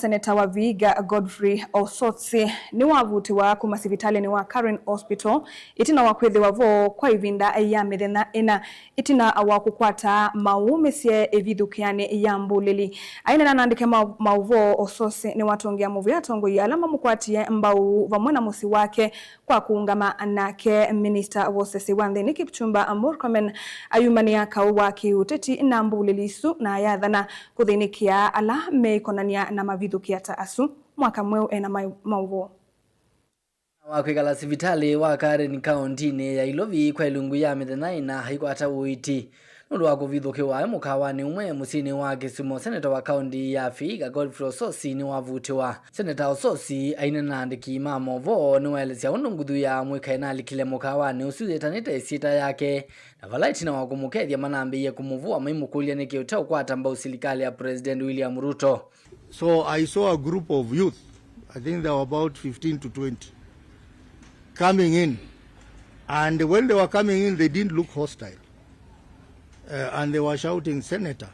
Seneta wa Vihiga Godfrey Osotsi Niwavutiwa kuma Sivitalini wa Karen Hospital Itina wa Kwitha kwa Ivinda ya Mithenya Itina wa Kukwata Mauumisye Mavithukiani ya Mbuliili Aineena na Aandiki Mauvoo Osotsi Niwatungia Muvea Atongoi Manamukwatie Mbau vamwe na musi wake kwa kuungama nake Minister wosesi wanthini Kipchumba Murkomen ayumania wa Kiuteti na Mbuliili na yathana kuthinikia ala Mekwikon'ya na Mavithukia asu mwaka mweu ena Mauvoo wakwikala Sivitalini wa Karen County ya Ilovi kwa ilungu ya Mithenya na Kukwata uiti nundu wa Kuvithukiwa mukawani Umwe musini wa Kisumu. Seneta wa kaunti ya Vihiga Godfrey Osotsi Niwavutiwa Seneta Osotsi Aineena na Aandiki Mauvoo niwaelezea ununguthu ya mwikaina alikile mukawani usuyetanite isita yake na vala Itina wa kumukethia manambiye kumuvua maimukulia ni Kukwata Mbau serikali ya President William Ruto. So I saw a group of youth, I think they were about 15 to 20, coming in. And when they were coming in, they didn't look hostile. And they were shouting, Seneta.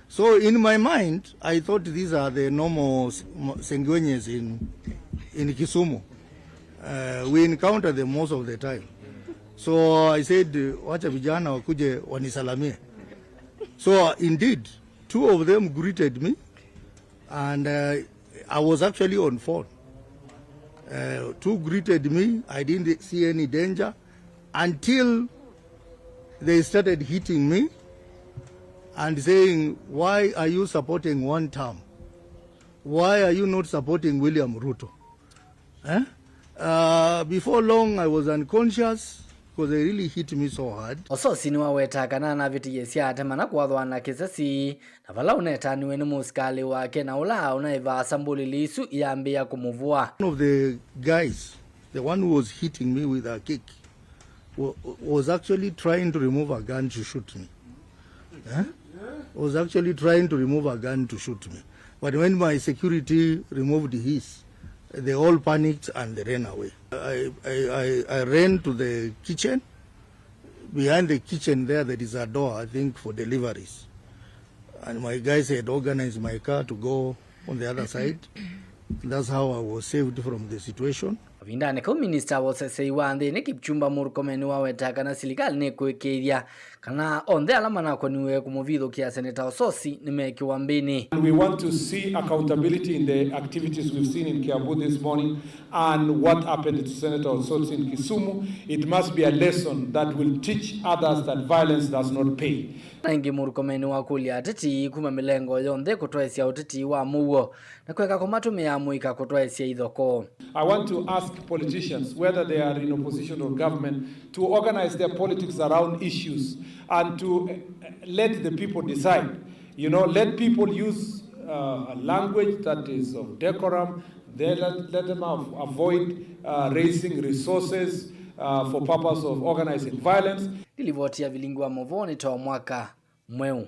So in my mind, I thought these are the normal Sengwenyes in Kisumu. We encounter them most of the time. So I said, wacha vijana wakuje wanisalamie. So indeed, two of them greeted me. And I was actually on phone. Two greeted me. I didn't see any danger until they started hitting me and saying, why are you supporting one term? Why are you not supporting William Ruto? Before long, I was unconscious because they really hit me so hard. Osotsi niwaweta kana na vitiye siatema na kuwathwana kisasi na vala unetaniwe ni musikali wake na ula unaivasa Mbuliili isu iambia kumuvua. One of the guys, the one who was hitting me with a kick, was actually trying to remove a gun to shoot me. Was actually trying to remove a gun to shoot me. But when my security removed his, they all panicked and they ran away. I ran to the kitchen. Behind the kitchen there is a door, I think, for deliveries. And my guys had organized my car to go on the other side. That's how I was saved from the situation. Ivinda ne Minister wosesi wanthini Kipchumba Murkomen waweta kana serikali ni kwikithia kana onthe ala manakoniwe kumuvithukia Seneta Osotsi ni mekiwambini. We want to see accountability in the activities we've seen in Kiambu this morning and what happened to Senator Osotsi in Kisumu. It must be a lesson that will teach others that violence does not pay. Nangi Murkomen wakulia ateti kuma milengo yonthe kutwaesia uteti wa Mauvoo na kweka kumatumia muika kutwaesia ithoko. I want to ask politicians, whether they are in opposition or government, to organize their politics around issues and to let the people decide. You know, let people use a language that is of decorum. They let them avoid raising resources for purpose of organizing violence. Nilivotia vilingu wa Mauvoo ni toa mwaka mweu.